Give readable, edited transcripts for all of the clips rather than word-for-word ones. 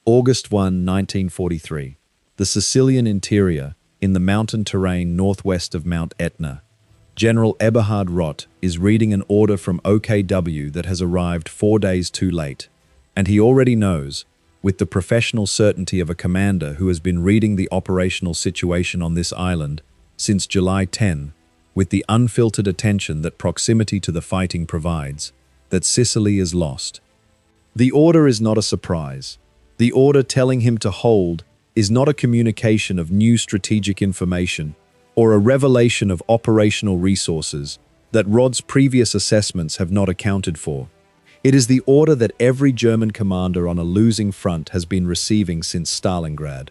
August 1, 1943. The Sicilian interior, in the mountain terrain northwest of Mount Etna. General Eberhard Rodt is reading an order from OKW that has arrived 4 days too late. And he already knows, with the professional certainty of a commander who has been reading the operational situation on this island since July 10, with the unfiltered attention that proximity to the fighting provides, that Sicily is lost. The order is not a surprise. The order telling him to hold is not a communication of new strategic information or a revelation of operational resources that Rod's previous assessments have not accounted for. It is the order that every German commander on a losing front has been receiving since Stalingrad.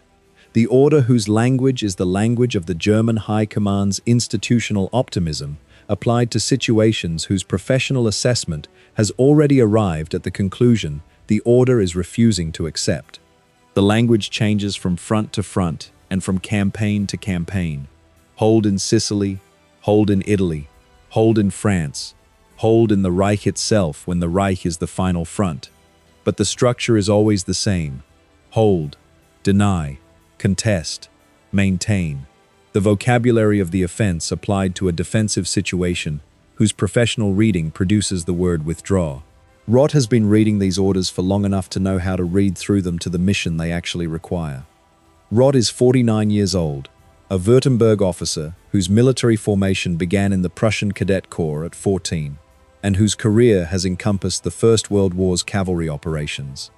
The order whose language is the language of the German High Command's institutional optimism, applied to situations whose professional assessment has already arrived at the conclusion the order is refusing to accept. The language changes from front to front and from campaign to campaign. Hold in Sicily, hold in Italy, hold in France, hold in the Reich itself when the Reich is the final front. But the structure is always the same. Hold, deny, contest, maintain. The vocabulary of the offense applied to a defensive situation whose professional reading produces the word withdraw. Rodt has been reading these orders for long enough to know how to read through them to the mission they actually require. Rodt is 49 years old, a Württemberg officer whose military formation began in the Prussian Cadet Corps at 14, and whose career has encompassed the First World War's cavalry operations.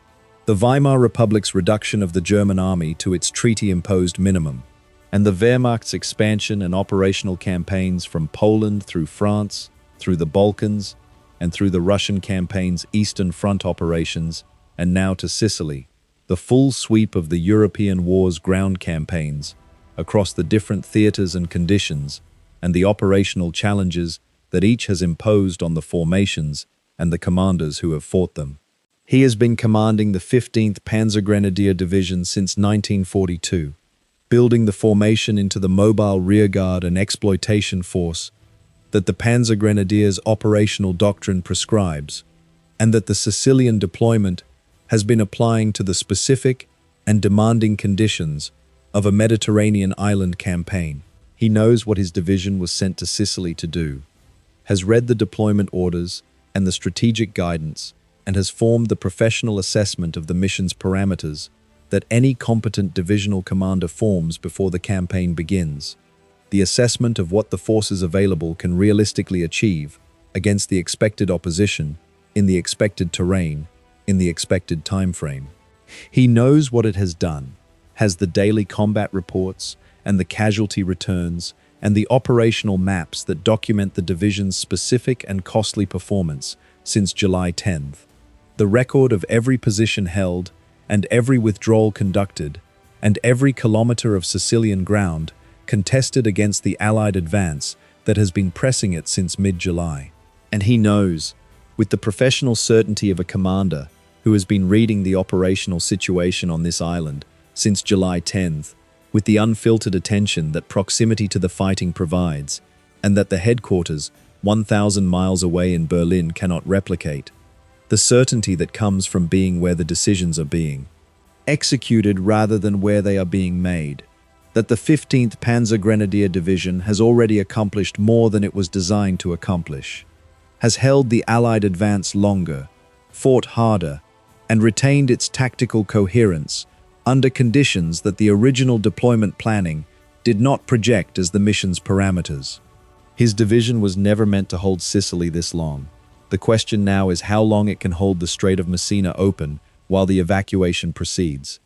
The Weimar Republic's reduction of the German army to its treaty-imposed minimum, and the Wehrmacht's expansion and operational campaigns from Poland through France, through the Balkans, and through the Russian campaign's Eastern Front operations, and now to Sicily, the full sweep of the European war's ground campaigns, across the different theaters and conditions, and the operational challenges that each has imposed on the formations and the commanders who have fought them. He has been commanding the 15th Panzergrenadier Division since 1942, building the formation into the mobile rearguard and exploitation force that the Panzergrenadiers' operational doctrine prescribes, and that the Sicilian deployment has been applying to the specific and demanding conditions of a Mediterranean island campaign. He knows what his division was sent to Sicily to do, has read the deployment orders and the strategic guidance, and has formed the professional assessment of the mission's parameters that any competent divisional commander forms before the campaign begins. The assessment of what the forces available can realistically achieve against the expected opposition, in the expected terrain, in the expected time frame. He knows what it has done, has the daily combat reports and the casualty returns and the operational maps that document the division's specific and costly performance since July 10th. The record of every position held and every withdrawal conducted and every kilometer of Sicilian ground contested against the Allied advance that has been pressing it since mid-July. And he knows, with the professional certainty of a commander who has been reading the operational situation on this island since July 10th, with the unfiltered attention that proximity to the fighting provides, and that the headquarters 1,000 miles away in Berlin cannot replicate, the certainty that comes from being where the decisions are being executed rather than where they are being made, that the 15th Panzergrenadier Division has already accomplished more than it was designed to accomplish, has held the Allied advance longer, fought harder, and retained its tactical coherence under conditions that the original deployment planning did not project as the mission's parameters. His division was never meant to hold Sicily this long. The question now is how long it can hold the Strait of Messina open while the evacuation proceeds,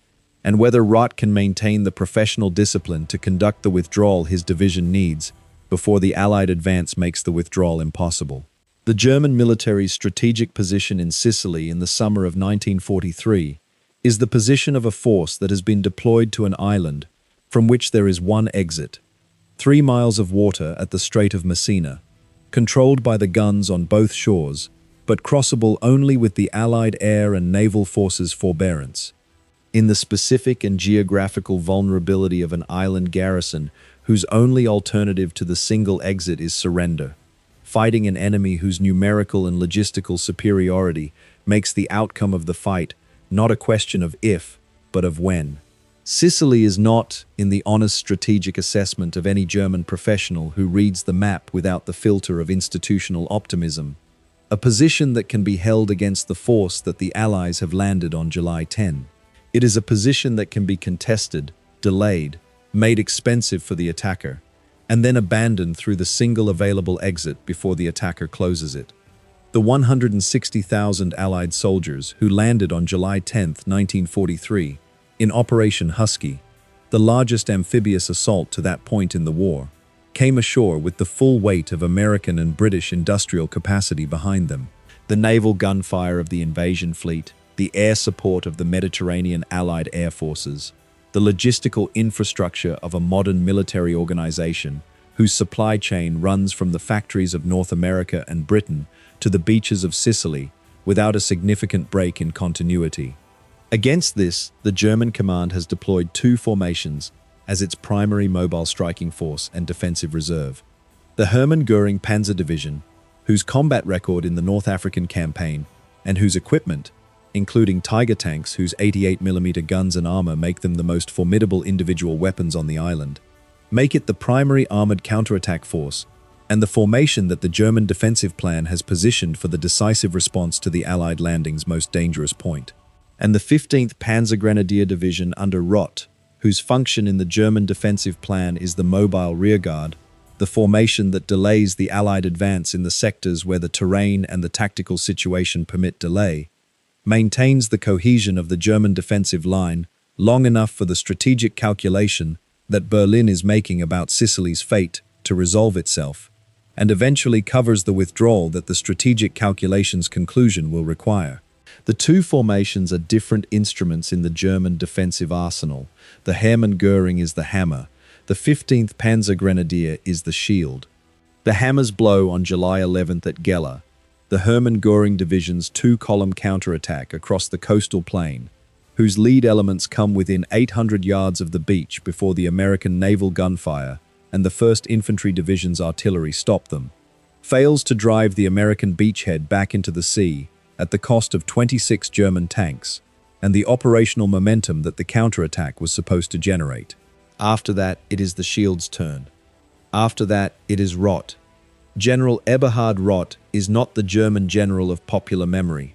and whether Rodt can maintain the professional discipline to conduct the withdrawal his division needs before the Allied advance makes the withdrawal impossible. The German military's strategic position in Sicily in the summer of 1943 is the position of a force that has been deployed to an island from which there is one exit, 3 miles of water at the Strait of Messina, controlled by the guns on both shores, but crossable only with the Allied air and naval forces' forbearance. In the specific and geographical vulnerability of an island garrison whose only alternative to the single exit is surrender, fighting an enemy whose numerical and logistical superiority makes the outcome of the fight not a question of if, but of when. Sicily is not in the honest strategic assessment of any German professional who reads the map without the filter of institutional optimism, a position that can be held against the force that the Allies have landed on July 10. It is a position that can be contested, delayed, made expensive for the attacker, and then abandoned through the single available exit before the attacker closes it. The 160,000 Allied soldiers who landed on July 10, 1943, in Operation Husky, the largest amphibious assault to that point in the war, came ashore with the full weight of American and British industrial capacity behind them. The naval gunfire of the invasion fleet, the air support of the Mediterranean Allied air forces, the logistical infrastructure of a modern military organization whose supply chain runs from the factories of North America and Britain to the beaches of Sicily without a significant break in continuity. Against this, the German command has deployed two formations as its primary mobile striking force and defensive reserve. The Hermann Göring Panzer Division, whose combat record in the North African campaign and whose equipment, including Tiger tanks whose 88mm guns and armor make them the most formidable individual weapons on the island, make it the primary armored counterattack force and the formation that the German defensive plan has positioned for the decisive response to the Allied landing's most dangerous point. And the 15th Panzergrenadier Division under Rodt, whose function in the German defensive plan is the mobile rearguard, the formation that delays the Allied advance in the sectors where the terrain and the tactical situation permit delay, maintains the cohesion of the German defensive line long enough for the strategic calculation that Berlin is making about Sicily's fate to resolve itself, and eventually covers the withdrawal that the strategic calculation's conclusion will require. The two formations are different instruments in the German defensive arsenal. The Hermann Göring is the hammer. The 15th Panzergrenadier is the shield. The hammers blow on July 11th at Gela, the Hermann Göring Division's two-column counterattack across the coastal plain, whose lead elements come within 800 yards of the beach before the American naval gunfire and the 1st Infantry Division's artillery stop them, fails to drive the American beachhead back into the sea at the cost of 26 German tanks and the operational momentum that the counterattack was supposed to generate. After that, it is the shield's turn. After that, it is Rodt. General Eberhard Rodt is not the German general of popular memory,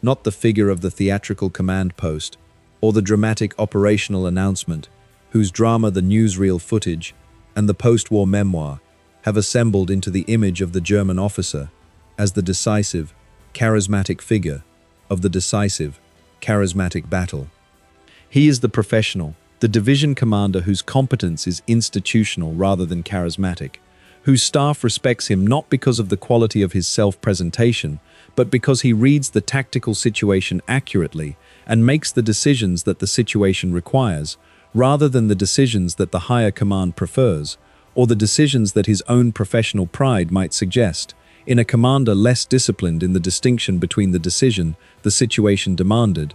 not the figure of the theatrical command post or the dramatic operational announcement whose drama the newsreel footage and the post-war memoir have assembled into the image of the German officer as the decisive, charismatic figure of the decisive, charismatic battle. He is the professional, the division commander whose competence is institutional rather than charismatic, whose staff respects him not because of the quality of his self-presentation, but because he reads the tactical situation accurately and makes the decisions that the situation requires, rather than the decisions that the higher command prefers, or the decisions that his own professional pride might suggest, in a commander less disciplined in the distinction between the decision the situation demanded.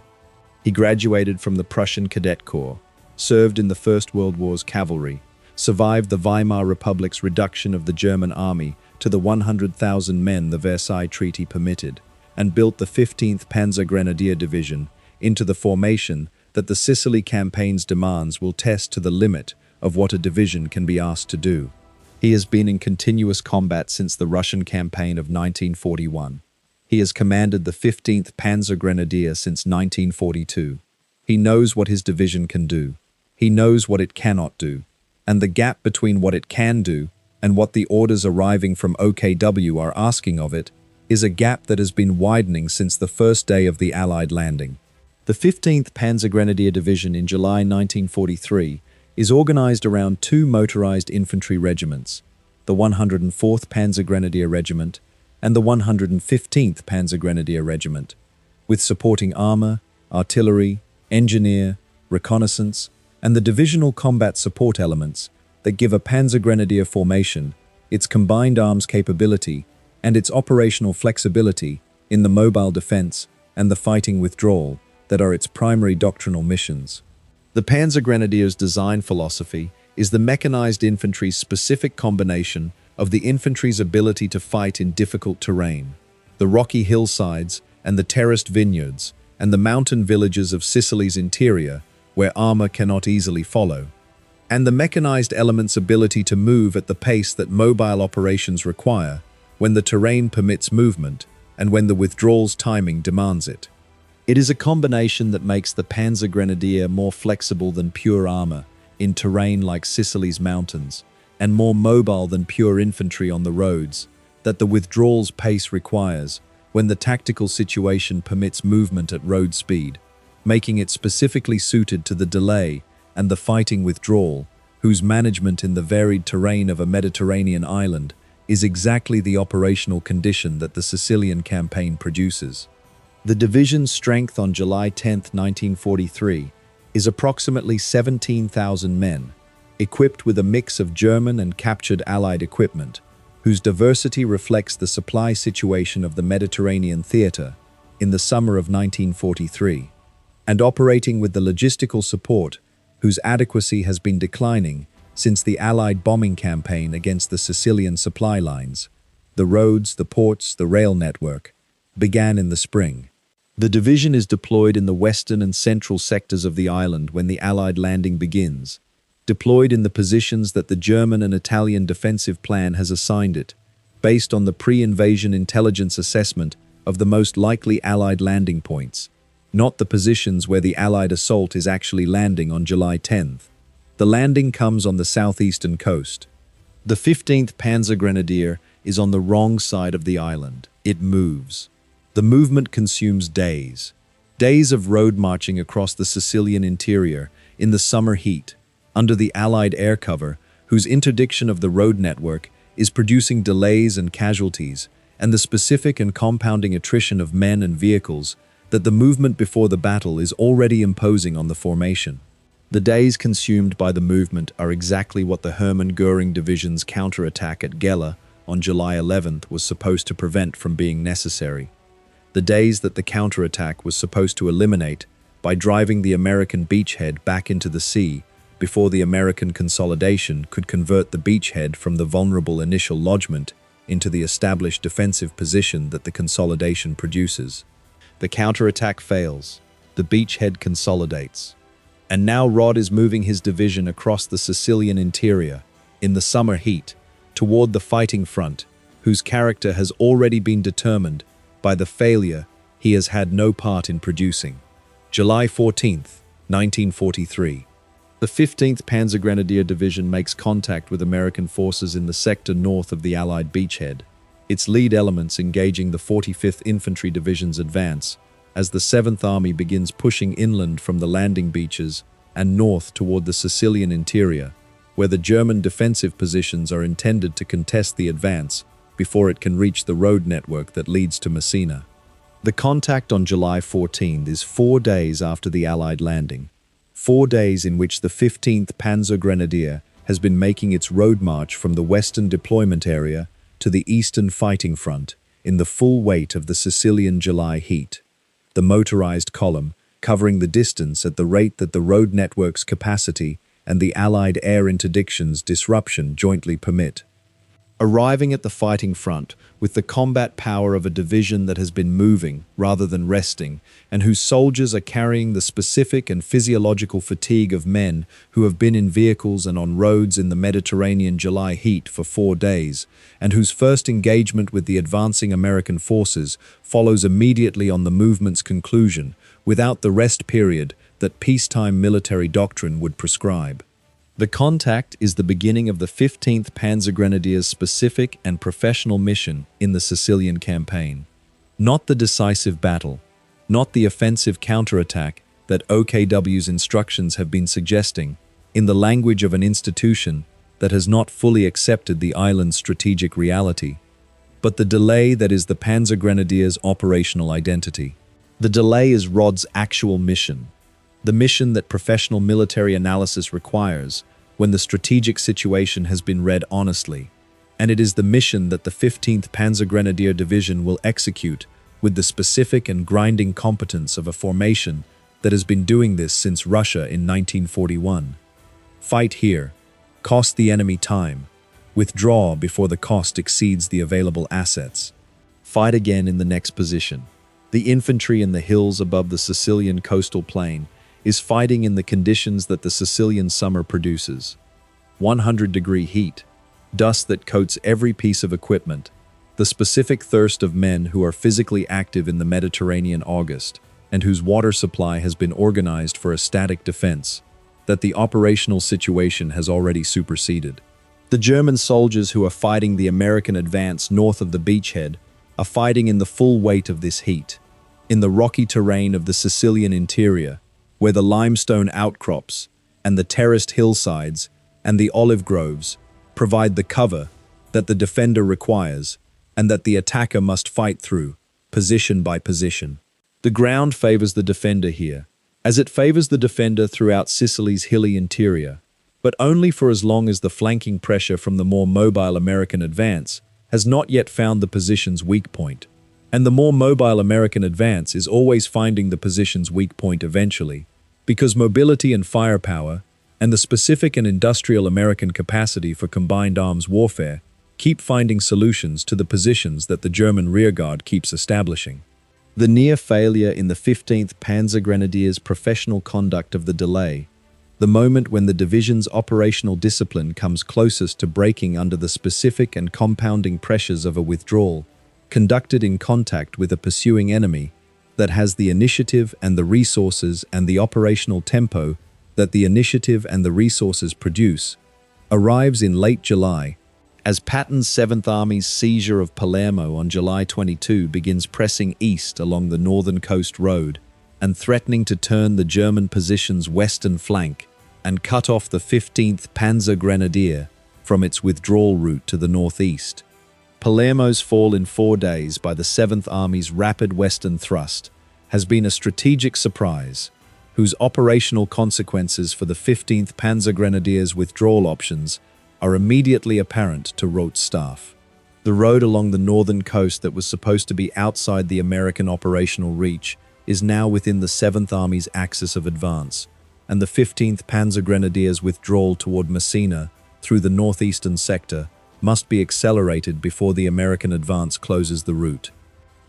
He graduated from the Prussian Cadet Corps, served in the First World War's cavalry, survived the Weimar Republic's reduction of the German army to the 100,000 men the Versailles Treaty permitted, and built the 15th Panzergrenadier Division into the formation that the Sicily campaign's demands will test to the limit of what a division can be asked to do. He has been in continuous combat since the Russian campaign of 1941. He has commanded the 15th Panzergrenadier since 1942. He knows what his division can do. He knows what it cannot do. And the gap between what it can do and what the orders arriving from OKW are asking of it is a gap that has been widening since the first day of the Allied landing. The 15th Panzergrenadier Division in July 1943 is organized around two motorized infantry regiments, the 104th Panzergrenadier Regiment and the 115th Panzergrenadier Regiment, with supporting armor, artillery, engineer, reconnaissance, and the divisional combat support elements that give a Panzergrenadier formation its combined arms capability and its operational flexibility in the mobile defense and the fighting withdrawal that are its primary doctrinal missions. The Panzergrenadier's design philosophy is the mechanized infantry's specific combination of the infantry's ability to fight in difficult terrain, the rocky hillsides and the terraced vineyards, and the mountain villages of Sicily's interior, where armor cannot easily follow, and the mechanized element's ability to move at the pace that mobile operations require when the terrain permits movement and when the withdrawal's timing demands it. It is a combination that makes the Panzergrenadier more flexible than pure armor in terrain like Sicily's mountains, and more mobile than pure infantry on the roads that the withdrawal's pace requires when the tactical situation permits movement at road speed, making it specifically suited to the delay and the fighting withdrawal, whose management in the varied terrain of a Mediterranean island is exactly the operational condition that the Sicilian campaign produces. The division's strength on July 10, 1943, is approximately 17,000 men, equipped with a mix of German and captured Allied equipment, whose diversity reflects the supply situation of the Mediterranean theater in the summer of 1943, and operating with the logistical support whose adequacy has been declining since the Allied bombing campaign against the Sicilian supply lines, the roads, the ports, the rail network, began in the spring. The division is deployed in the western and central sectors of the island when the Allied landing begins, deployed in the positions that the German and Italian defensive plan has assigned it, based on the pre-invasion intelligence assessment of the most likely Allied landing points, not the positions where the Allied assault is actually landing on July 10th. The landing comes on the southeastern coast. The 15th Panzergrenadier is on the wrong side of the island. It moves. The movement consumes days. Days of road marching across the Sicilian interior in the summer heat, under the Allied air cover, whose interdiction of the road network is producing delays and casualties, and the specific and compounding attrition of men and vehicles that the movement before the battle is already imposing on the formation. The days consumed by the movement are exactly what the Hermann Göring Division's counterattack at Gela on July 11th was supposed to prevent from being necessary. The days that the counterattack was supposed to eliminate by driving the American beachhead back into the sea before the American consolidation could convert the beachhead from the vulnerable initial lodgment into the established defensive position that the consolidation produces. The counterattack fails. The beachhead consolidates. And now Rodt is moving his division across the Sicilian interior, in the summer heat, toward the fighting front, whose character has already been determined by the failure he has had no part in producing. July 14th, 1943. The 15th Panzergrenadier Division makes contact with American forces in the sector north of the Allied beachhead, its lead elements engaging the 45th Infantry Division's advance, as the 7th Army begins pushing inland from the landing beaches and north toward the Sicilian interior, where the German defensive positions are intended to contest the advance before it can reach the road network that leads to Messina. The contact on July 14th is 4 days after the Allied landing, 4 days in which the 15th Panzergrenadier has been making its road march from the western deployment area to the eastern fighting front in the full weight of the Sicilian July heat. The motorized column, covering the distance at the rate that the road network's capacity and the Allied air interdiction's disruption jointly permit. Arriving at the fighting front with the combat power of a division that has been moving rather than resting, and whose soldiers are carrying the specific and physiological fatigue of men who have been in vehicles and on roads in the Mediterranean July heat for 4 days, and whose first engagement with the advancing American forces follows immediately on the movement's conclusion, without the rest period that peacetime military doctrine would prescribe. The contact is the beginning of the 15th Panzergrenadier's specific and professional mission in the Sicilian campaign. Not the decisive battle, not the offensive counterattack that OKW's instructions have been suggesting, in the language of an institution that has not fully accepted the island's strategic reality, but the delay that is the Panzergrenadier's operational identity. The delay is Rodt's actual mission, the mission that professional military analysis requires when the strategic situation has been read honestly, and it is the mission that the 15th Panzergrenadier Division will execute with the specific and grinding competence of a formation that has been doing this since Russia in 1941. Fight here, cost the enemy time, withdraw before the cost exceeds the available assets. Fight again in the next position. The infantry in the hills above the Sicilian coastal plain is fighting in the conditions that the Sicilian summer produces. 100-degree heat, dust that coats every piece of equipment, the specific thirst of men who are physically active in the Mediterranean August, and whose water supply has been organized for a static defense, that the operational situation has already superseded. The German soldiers who are fighting the American advance north of the beachhead are fighting in the full weight of this heat, in the rocky terrain of the Sicilian interior, where the limestone outcrops and the terraced hillsides and the olive groves provide the cover that the defender requires and that the attacker must fight through, position by position. The ground favors the defender here, as it favors the defender throughout Sicily's hilly interior, but only for as long as the flanking pressure from the more mobile American advance has not yet found the position's weak point. And the more mobile American advance is always finding the position's weak point eventually, because mobility and firepower, and the specific and industrial American capacity for combined arms warfare, keep finding solutions to the positions that the German rearguard keeps establishing. The near failure in the 15th Panzergrenadiers' professional conduct of the delay, the moment when the division's operational discipline comes closest to breaking under the specific and compounding pressures of a withdrawal, conducted in contact with a pursuing enemy that has the initiative and the resources and the operational tempo that the initiative and the resources produce, arrives in late July, as Patton's 7th Army's seizure of Palermo on July 22 begins pressing east along the northern coast road and threatening to turn the German position's western flank and cut off the 15th Panzergrenadier from its withdrawal route to the northeast. Palermo's fall in 4 days by the 7th Army's rapid western thrust has been a strategic surprise, whose operational consequences for the 15th Panzergrenadiers' withdrawal options are immediately apparent to Rodt's staff. The road along the northern coast that was supposed to be outside the American operational reach is now within the 7th Army's axis of advance, and the 15th Panzergrenadiers' withdrawal toward Messina through the northeastern sector must be accelerated before the American advance closes the route.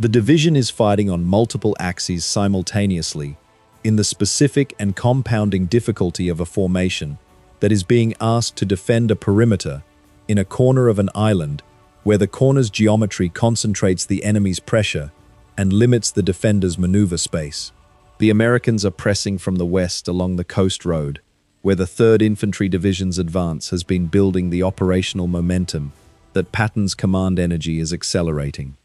The division is fighting on multiple axes simultaneously, in the specific and compounding difficulty of a formation that is being asked to defend a perimeter in a corner of an island where the corner's geometry concentrates the enemy's pressure and limits the defender's maneuver space. The Americans are pressing from the west along the coast road, where the 3rd Infantry Division's advance has been building the operational momentum that Patton's command energy is accelerating.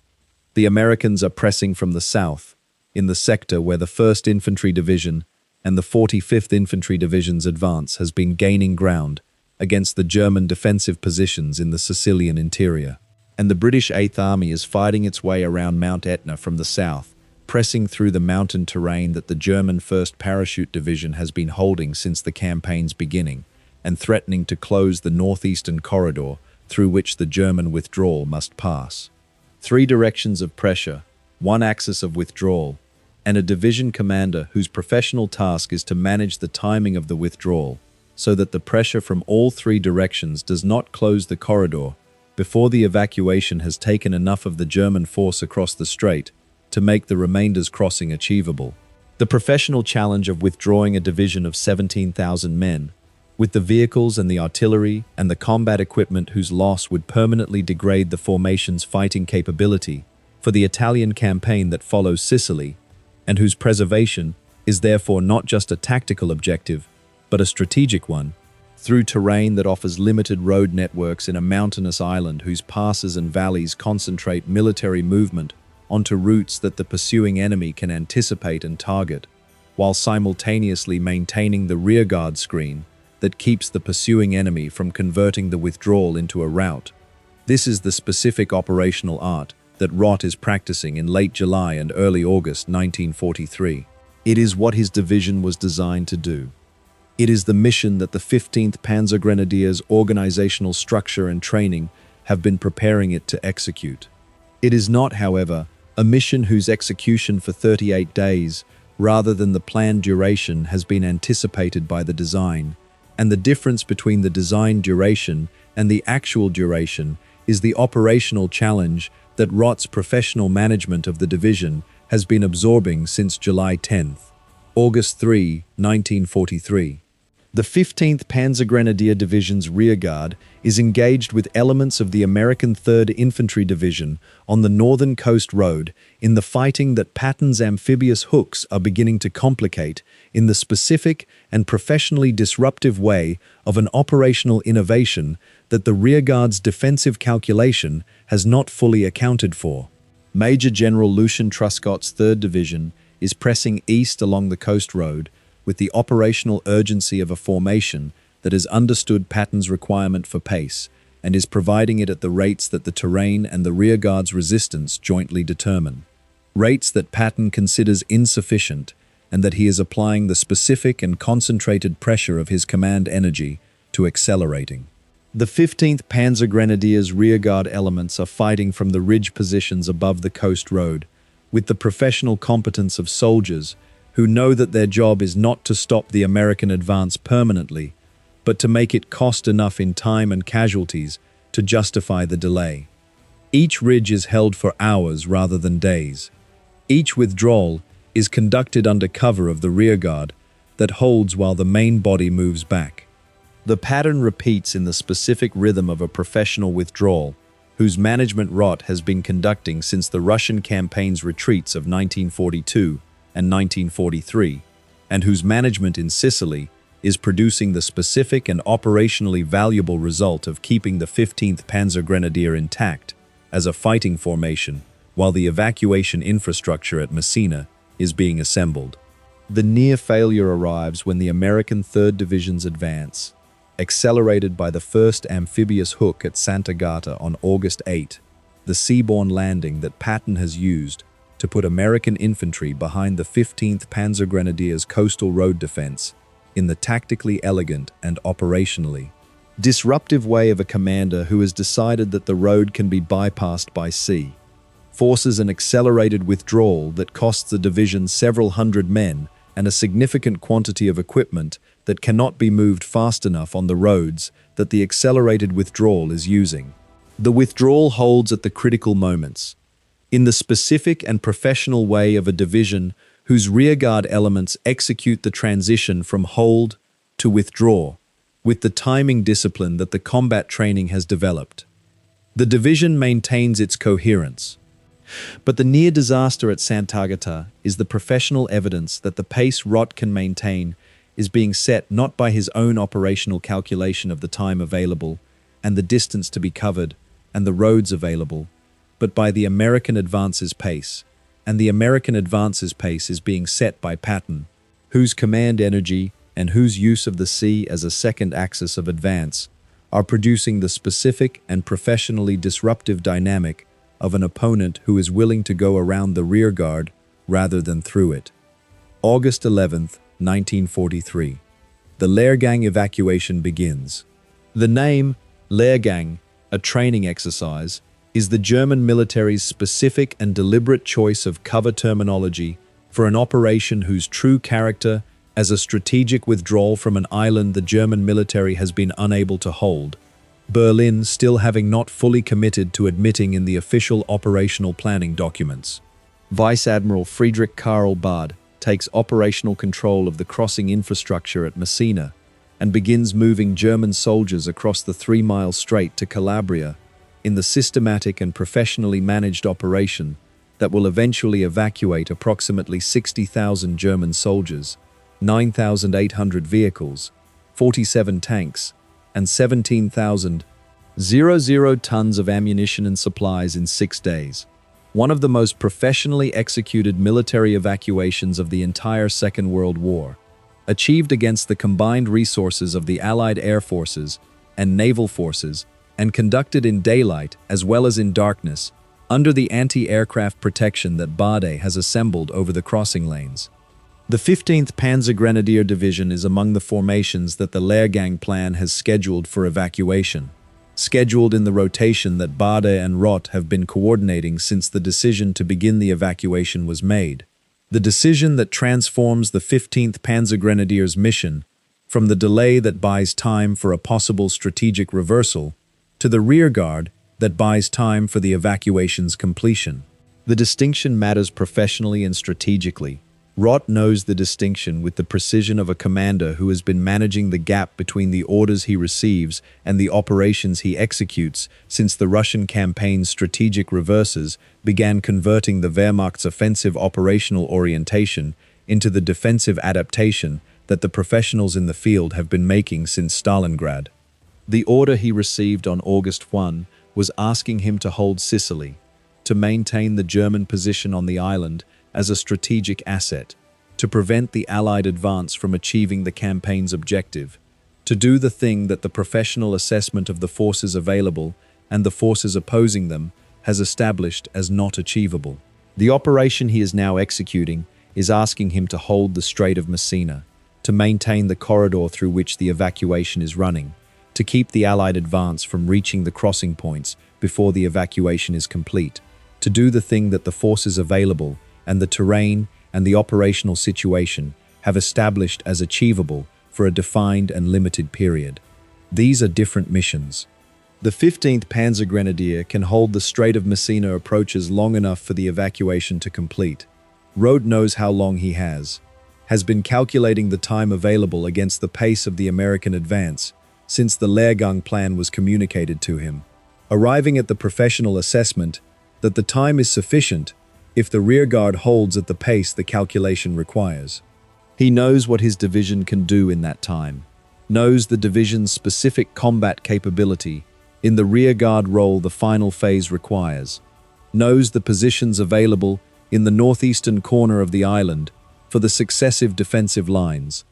The Americans are pressing from the south, in the sector where the 1st Infantry Division and the 45th Infantry Division's advance has been gaining ground against the German defensive positions in the Sicilian interior. And the British 8th Army is fighting its way around Mount Etna from the south, pressing through the mountain terrain that the German 1st Parachute Division has been holding since the campaign's beginning, and threatening to close the northeastern corridor through which the German withdrawal must pass. 3 directions of pressure, 1 axis of withdrawal, and a division commander whose professional task is to manage the timing of the withdrawal so that the pressure from all 3 directions does not close the corridor before the evacuation has taken enough of the German force across the strait to make the remainder's crossing achievable. The professional challenge of withdrawing a division of 17,000 men, with the vehicles and the artillery and the combat equipment whose loss would permanently degrade the formation's fighting capability for the Italian campaign that follows Sicily, and whose preservation is therefore not just a tactical objective, but a strategic one, through terrain that offers limited road networks in a mountainous island whose passes and valleys concentrate military movement onto routes that the pursuing enemy can anticipate and target, while simultaneously maintaining the rearguard screen that keeps the pursuing enemy from converting the withdrawal into a rout. This is the specific operational art that Rodt is practicing in late July and early August 1943. It is what his division was designed to do. It is the mission that the 15th Panzergrenadiers' organizational structure and training have been preparing it to execute. It is not, however, a mission whose execution for 38 days, rather than the planned duration, has been anticipated by the design, and the difference between the design duration and the actual duration is the operational challenge that Rodt's professional management of the division has been absorbing since July 10th. August 3, 1943. The 15th Panzergrenadier Division's rearguard is engaged with elements of the American 3rd Infantry Division on the Northern Coast Road in the fighting that Patton's amphibious hooks are beginning to complicate in the specific and professionally disruptive way of an operational innovation that the rearguard's defensive calculation has not fully accounted for. Major General Lucian Truscott's 3rd Division is pressing east along the coast road with the operational urgency of a formation that has understood Patton's requirement for pace and is providing it at the rates that the terrain and the rearguard's resistance jointly determine. Rates that Patton considers insufficient and that he is applying the specific and concentrated pressure of his command energy to accelerating. The 15th Panzergrenadiers' rearguard elements are fighting from the ridge positions above the coast road, with the professional competence of soldiers who know that their job is not to stop the American advance permanently, but to make it cost enough in time and casualties to justify the delay. Each ridge is held for hours rather than days. Each withdrawal is conducted under cover of the rearguard that holds while the main body moves back. The pattern repeats in the specific rhythm of a professional withdrawal, whose management Rodt has been conducting since the Russian campaign's retreats of 1942 and 1943, and whose management in Sicily is producing the specific and operationally valuable result of keeping the 15th Panzergrenadier intact as a fighting formation while the evacuation infrastructure at Messina is being assembled. The near failure arrives when the American 3rd Division's advance, accelerated by the 1st Amphibious Hook at Sant'Agata on August 8, the seaborne landing that Patton has used to put American infantry behind the 15th Panzergrenadiers' coastal road defense in the tactically elegant and operationally disruptive way of a commander who has decided that the road can be bypassed by sea, forces an accelerated withdrawal that costs the division several hundred men and a significant quantity of equipment that cannot be moved fast enough on the roads that the accelerated withdrawal is using. The withdrawal holds at the critical moments, in the specific and professional way of a division whose rearguard elements execute the transition from hold to withdraw, with the timing discipline that the combat training has developed. The division maintains its coherence. But the near disaster at Sant'Agata is the professional evidence that the pace Rodt can maintain is being set not by his own operational calculation of the time available and the distance to be covered and the roads available, but by the American advance's pace, and the American advance's pace is being set by Patton, whose command energy and whose use of the sea as a second axis of advance are producing the specific and professionally disruptive dynamic of an opponent who is willing to go around the rearguard rather than through it. August 11th, 1943. The Lehrgang evacuation begins. The name, Lehrgang, a training exercise, is the German military's specific and deliberate choice of cover terminology for an operation whose true character as a strategic withdrawal from an island the German military has been unable to hold, Berlin still having not fully committed to admitting in the official operational planning documents. Vice Admiral Friedrich Karl Bade takes operational control of the crossing infrastructure at Messina and begins moving German soldiers across the 3-mile strait to Calabria in the systematic and professionally managed operation that will eventually evacuate approximately 60,000 German soldiers, 9,800 vehicles, 47 tanks, and 17,000 tons of ammunition and supplies in 6 days. One of the most professionally executed military evacuations of the entire Second World War, achieved against the combined resources of the Allied air forces and naval forces, and conducted in daylight as well as in darkness, under the anti-aircraft protection that Bade has assembled over the crossing lanes. The 15th Panzergrenadier Division is among the formations that the Lehrgang plan has scheduled for evacuation, scheduled in the rotation that Bade and Rodt have been coordinating since the decision to begin the evacuation was made. The decision that transforms the 15th Panzergrenadiers' mission from the delay that buys time for a possible strategic reversal to the rearguard that buys time for the evacuation's completion. The distinction matters professionally and strategically, Rodt knows the distinction with the precision of a commander who has been managing the gap between the orders he receives and the operations he executes since the Russian campaign's strategic reverses began converting the Wehrmacht's offensive operational orientation into the defensive adaptation that the professionals in the field have been making since Stalingrad. The order he received on August 1 was asking him to hold Sicily, to maintain the German position on the island as a strategic asset, to prevent the Allied advance from achieving the campaign's objective, to do the thing that the professional assessment of the forces available and the forces opposing them has established as not achievable. The operation he is now executing is asking him to hold the Strait of Messina, to maintain the corridor through which the evacuation is running, to keep the Allied advance from reaching the crossing points before the evacuation is complete, to do the thing that the forces available and the terrain and the operational situation have established as achievable for a defined and limited period. These are different missions. The 15th Panzergrenadier can hold the Strait of Messina approaches long enough for the evacuation to complete. Rodt knows how long he has been calculating the time available against the pace of the American advance since the Lehrgang plan was communicated to him, arriving at the professional assessment that the time is sufficient if the rearguard holds at the pace the calculation requires. He knows what his division can do in that time, knows the division's specific combat capability in the rearguard role the final phase requires, knows the positions available in the northeastern corner of the island for the successive defensive lines,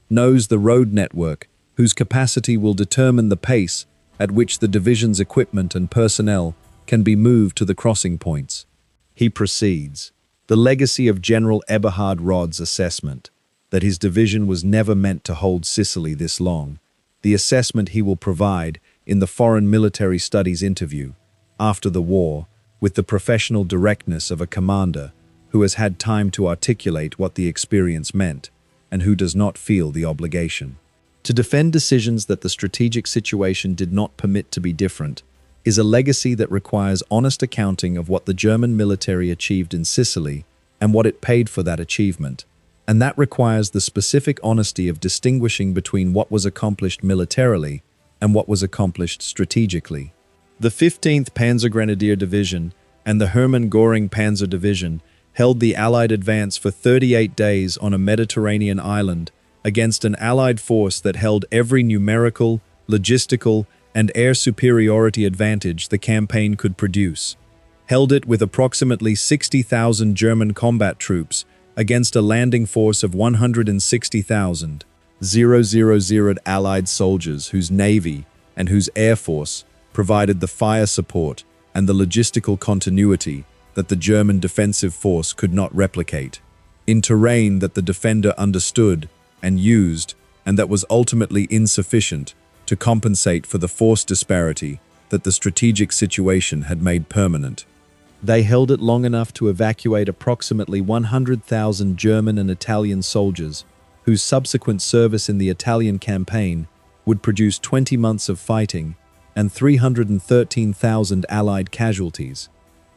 knows the road network whose capacity will determine the pace at which the division's equipment and personnel can be moved to the crossing points. He proceeds. The legacy of General Eberhard Rodt's assessment that his division was never meant to hold Sicily this long, the assessment he will provide in the Foreign Military Studies interview after the war with the professional directness of a commander who has had time to articulate what the experience meant and who does not feel the obligation. To defend decisions that the strategic situation did not permit to be different is a legacy that requires honest accounting of what the German military achieved in Sicily and what it paid for that achievement, and that requires the specific honesty of distinguishing between what was accomplished militarily and what was accomplished strategically. The 15th Panzergrenadier Division and the Hermann Göring Panzer Division held the Allied advance for 38 days on a Mediterranean island against an Allied force that held every numerical, logistical, and air superiority advantage the campaign could produce, held it with approximately 60,000 German combat troops against a landing force of 160,000, Allied soldiers whose navy and whose air force provided the fire support and the logistical continuity that the German defensive force could not replicate, in terrain that the defender understood and used, and that was ultimately insufficient to compensate for the force disparity that the strategic situation had made permanent. They held it long enough to evacuate approximately 100,000 German and Italian soldiers, whose subsequent service in the Italian campaign would produce 20 months of fighting and 313,000 Allied casualties.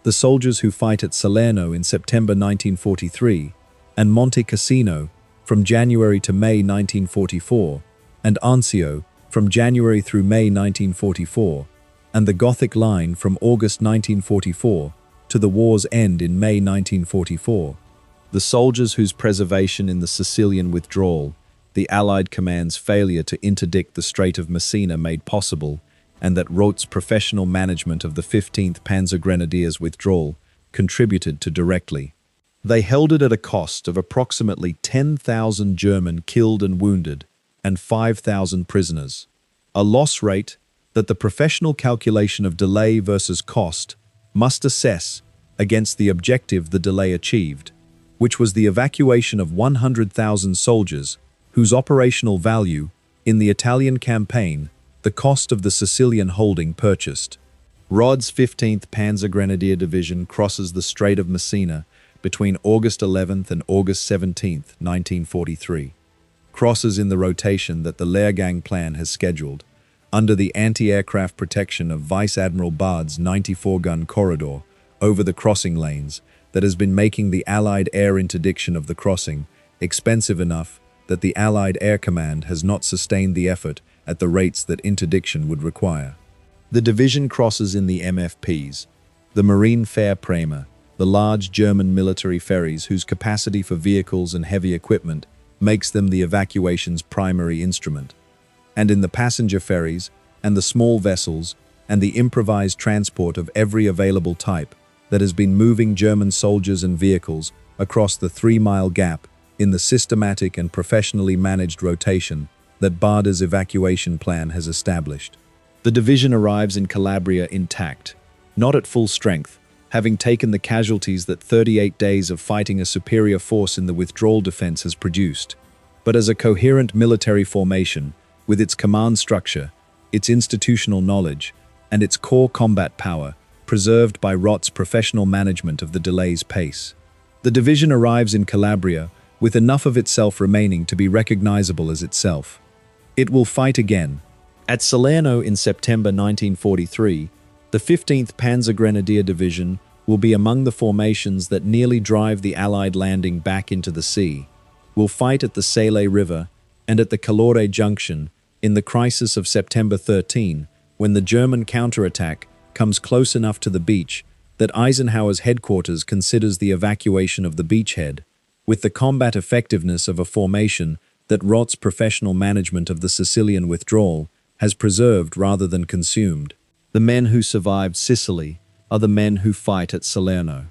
The soldiers who fight at Salerno in September 1943 and Monte Cassino from January to May 1944, and Anzio from January through May 1944, and the Gothic Line from August 1944 to the war's end in May 1944. The soldiers whose preservation in the Sicilian withdrawal, the Allied command's failure to interdict the Strait of Messina made possible, and that Rodt's professional management of the 15th Panzergrenadiers' withdrawal contributed to directly. They held it at a cost of approximately 10,000 German killed and wounded and 5,000 prisoners, a loss rate that the professional calculation of delay versus cost must assess against the objective the delay achieved, which was the evacuation of 100,000 soldiers whose operational value in the Italian campaign the cost of the Sicilian holding purchased. Rodt's 15th Panzergrenadier Division crosses the Strait of Messina between August 11th and August 17th, 1943. Crosses in the rotation that the Lehrgang plan has scheduled, under the anti-aircraft protection of Vice Admiral Bard's 94-gun corridor over the crossing lanes that has been making the Allied air interdiction of the crossing expensive enough that the Allied Air Command has not sustained the effort at the rates that interdiction would require. The division crosses in the MFPs, the Marine Fährprahme, the large German military ferries whose capacity for vehicles and heavy equipment makes them the evacuation's primary instrument, and in the passenger ferries and the small vessels and the improvised transport of every available type that has been moving German soldiers and vehicles across the 3-mile gap in the systematic and professionally managed rotation that Bader's evacuation plan has established. The division arrives in Calabria intact, not at full strength, having taken the casualties that 38 days of fighting a superior force in the withdrawal defense has produced, but as a coherent military formation with its command structure, its institutional knowledge, and its core combat power, preserved by Rodt's professional management of the delay's pace. The division arrives in Calabria with enough of itself remaining to be recognizable as itself. It will fight again. At Salerno in September 1943, the 15th Panzergrenadier Division will be among the formations that nearly drive the Allied landing back into the sea, will fight at the Sele River and at the Calore Junction in the crisis of September 13, when the German counterattack comes close enough to the beach that Eisenhower's headquarters considers the evacuation of the beachhead, with the combat effectiveness of a formation that Rott's professional management of the Sicilian withdrawal has preserved rather than consumed. The men who survived Sicily are the men who fight at Salerno.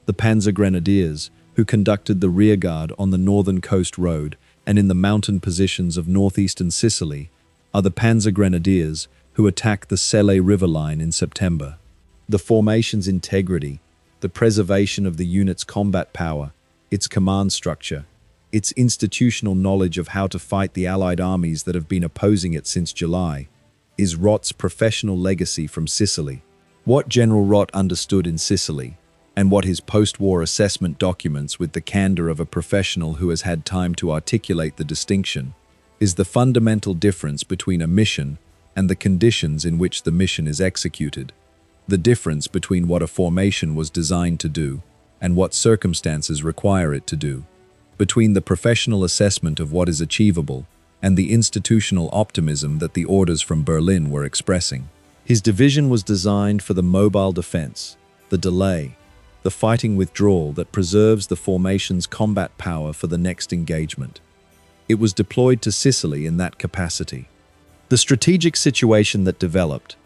The Panzergrenadiers, who conducted the rearguard on the northern coast road and in the mountain positions of northeastern Sicily, are the Panzergrenadiers who attacked the Sele River line in September. The formation's integrity, the preservation of the unit's combat power, its command structure, its institutional knowledge of how to fight the Allied armies that have been opposing it since July, is Rott's professional legacy from Sicily. What General Rodt understood in Sicily, and what his post-war assessment documents with the candor of a professional who has had time to articulate the distinction, is the fundamental difference between a mission and the conditions in which the mission is executed, the difference between what a formation was designed to do and what circumstances require it to do, between the professional assessment of what is achievable and the institutional optimism that the orders from Berlin were expressing. His division was designed for the mobile defense, the delay, the fighting withdrawal that preserves the formation's combat power for the next engagement. It was deployed to Sicily in that capacity. The strategic situation that developed,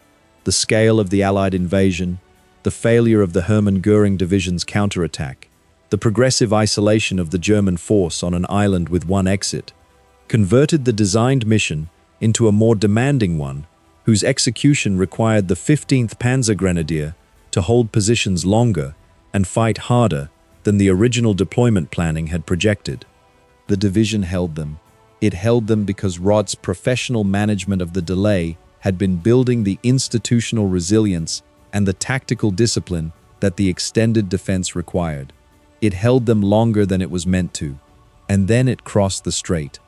the scale of the Allied invasion, the failure of the Hermann Göring Division's counterattack, the progressive isolation of the German force on an island with one exit, converted the designed mission into a more demanding one, whose execution required the 15th Panzergrenadier to hold positions longer and fight harder than the original deployment planning had projected. The division held them. It held them because Rott's professional management of the delay had been building the institutional resilience and the tactical discipline that the extended defense required. It held them longer than it was meant to, and then it crossed the strait.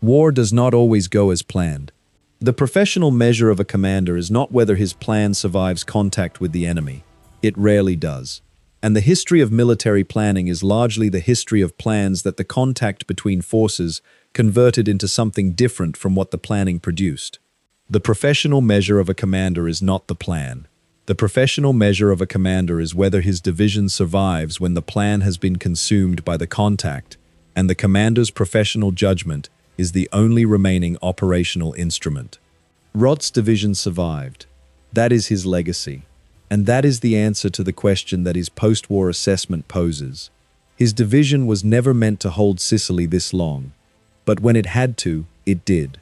War does not always go as planned. The professional measure of a commander is not whether his plan survives contact with the enemy. It rarely does. And the history of military planning is largely the history of plans that the contact between forces converted into something different from what the planning produced. The professional measure of a commander is not the plan. The professional measure of a commander is whether his division survives when the plan has been consumed by the contact, and the commander's professional judgment is the only remaining operational instrument. Rott's division survived. That is his legacy. And that is the answer to the question that his post-war assessment poses. His division was never meant to hold Sicily this long, but when it had to, it did.